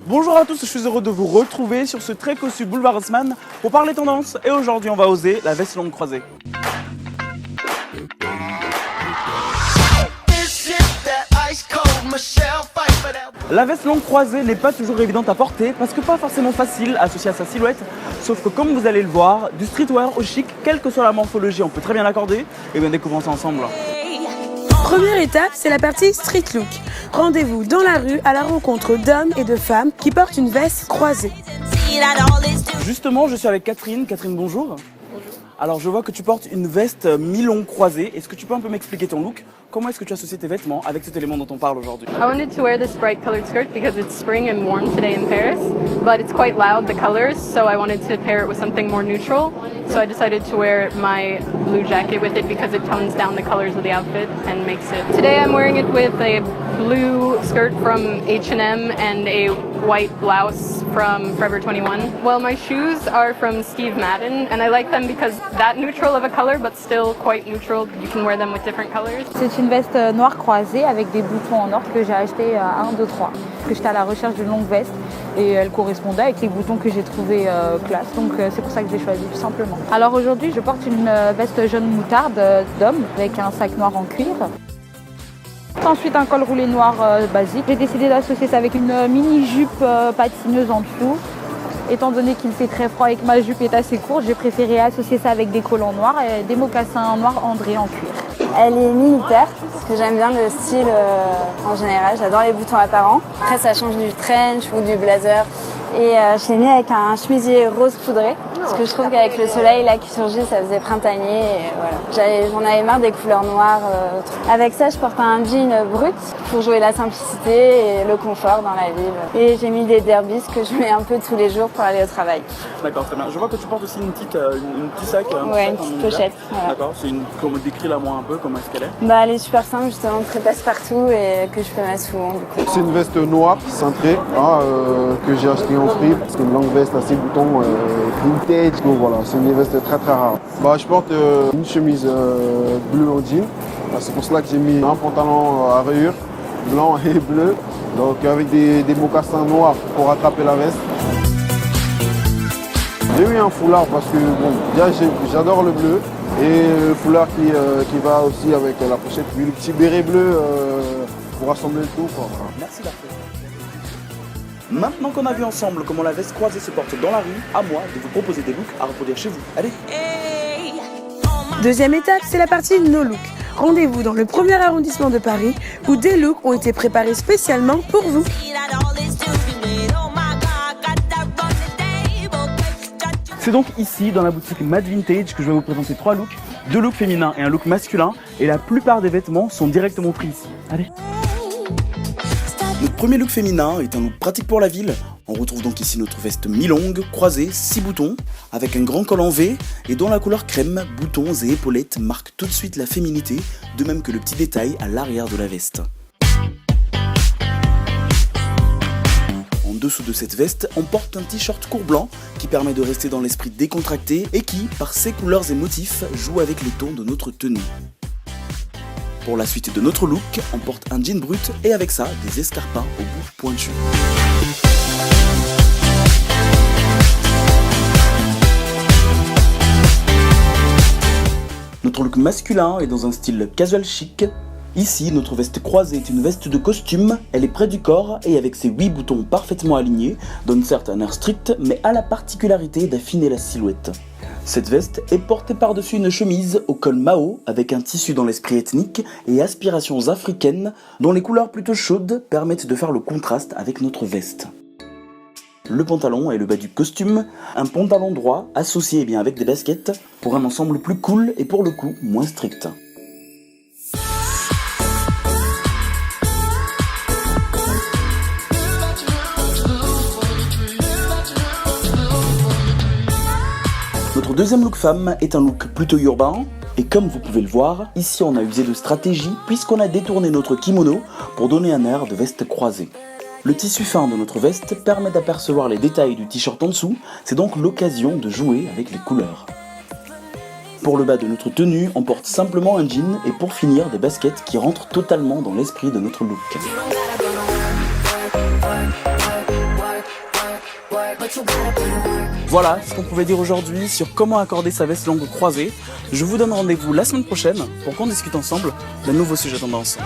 Bonjour à tous, je suis heureux de vous retrouver sur ce très cossu boulevard Haussmann pour parler tendance. Et aujourd'hui, on va oser la veste longue croisée. La veste longue croisée n'est pas toujours évidente à porter parce que pas forcément facile associée à sa silhouette. Sauf que comme vous allez le voir, du streetwear au chic, quelle que soit la morphologie, on peut très bien l'accorder. Et bien découvrons ça ensemble. Première étape, c'est la partie street look. Rendez-vous dans la rue à la rencontre d'hommes et de femmes qui portent une veste croisée. Justement, je suis avec Catherine. Catherine, bonjour. Bonjour. Alors, je vois que tu portes une veste mi-longue croisée. Est-ce que tu peux un peu m'expliquer ton look? Comment est-ce que tu associes tes vêtements avec cet élément dont on parle aujourd'hui? I wanted to wear this bright colored skirt because it's spring and warm today in Paris, but it's quite loud, the colors, so I wanted to pair it with something more neutral. So I decided to wear my blue jacket with it because it tones down the colors of the outfit and makes it. Today I'm wearing it with a blue skirt from H&M and a white blouse from Forever 21. Well, my shoes are from Steve Madden and I like them because that neutral of a color but still quite neutral. You can wear them with different colors. C'est une veste noire croisée avec des boutons en or que j'ai acheté à 1, 2, 3. Que j'étais à la recherche d'une longue veste et elle correspondait avec les boutons que j'ai trouvé classe. Donc c'est pour ça que j'ai choisi tout simplement. Alors aujourd'hui je porte une veste jaune moutarde d'homme avec un sac noir en cuir. Ensuite un col roulé noir basique. J'ai décidé d'associer ça avec une mini jupe patineuse en dessous. Étant donné qu'il fait très froid et que ma jupe est assez courte, j'ai préféré associer ça avec des collants noirs et des mocassins noirs André en cuir. Elle est militaire, parce que j'aime bien le style en général. J'adore les boutons apparents. Après, ça change du trench ou du blazer. Et je l'ai mis avec un chemisier rose poudré, parce que je trouve qu'avec le soleil là qui surgit, ça faisait printanier. Et voilà. J'en avais marre des couleurs noires. Avec ça, je porte un jean brut pour jouer la simplicité et le confort dans la ville. Et j'ai mis des derbys que je mets un peu tous les jours pour aller au travail. D'accord, très bien. Je vois que tu portes aussi une petite sac. Ouais, une petite pochette. Voilà. D'accord, comme décris-la moi un peu, comment est-ce qu'elle est? Bah, elle est super simple, justement, très passe-partout et que je peux mettre souvent. Du coup. C'est une veste noire cintrée que j'ai achetée en free. C'est une longue veste à 6 boutons vintage. Donc voilà, c'est une veste très très rare. Bah, je porte une chemise bleue en jean. C'est pour cela que j'ai mis un pantalon à rayures blanc et bleu. Donc avec des mocassins noirs pour attraper la veste. J'ai mis un foulard parce que bon, déjà j'adore le bleu et le foulard qui va aussi avec la pochette. Puis le petit béret bleu pour rassembler le tout. Quoi. Merci Darfé. Maintenant qu'on a vu ensemble comment la veste croisée se porte dans la rue, à moi de vous proposer des looks à reproduire chez vous. Allez! Deuxième étape, c'est la partie no look. Rendez-vous dans le premier arrondissement de Paris où des looks ont été préparés spécialement pour vous. C'est donc ici, dans la boutique Mad Vintage, que je vais vous présenter 3 looks. 2 looks féminins et un look masculin. Et la plupart des vêtements sont directement pris ici. Allez! Notre premier look féminin est un look pratique pour la ville. On retrouve donc ici notre veste mi-longue, croisée, 6 boutons, avec un grand col en V et dont la couleur crème, boutons et épaulettes marquent tout de suite la féminité, de même que le petit détail à l'arrière de la veste. En dessous de cette veste, on porte un t-shirt court blanc qui permet de rester dans l'esprit décontracté et qui, par ses couleurs et motifs, joue avec les tons de notre tenue. Pour la suite de notre look, on porte un jean brut et avec ça, des escarpins au bout pointu. Notre look masculin est dans un style casual chic. Ici, notre veste croisée est une veste de costume, elle est près du corps et avec ses 8 boutons parfaitement alignés, donne certes un air strict, mais a la particularité d'affiner la silhouette. Cette veste est portée par-dessus une chemise au col Mao avec un tissu dans l'esprit ethnique et aspirations africaines dont les couleurs plutôt chaudes permettent de faire le contraste avec notre veste. Le pantalon et le bas du costume, un pantalon droit associé bien avec des baskets pour un ensemble plus cool et pour le coup moins strict. Notre deuxième look femme est un look plutôt urbain, et comme vous pouvez le voir, ici on a usé de stratégie puisqu'on a détourné notre kimono pour donner un air de veste croisée. Le tissu fin de notre veste permet d'apercevoir les détails du t-shirt en dessous, c'est donc l'occasion de jouer avec les couleurs. Pour le bas de notre tenue, on porte simplement un jean et pour finir des baskets qui rentrent totalement dans l'esprit de notre look. Voilà ce qu'on pouvait dire aujourd'hui sur comment accorder sa veste longue croisée. Je vous donne rendez-vous la semaine prochaine pour qu'on discute ensemble d'un nouveau sujet tendance.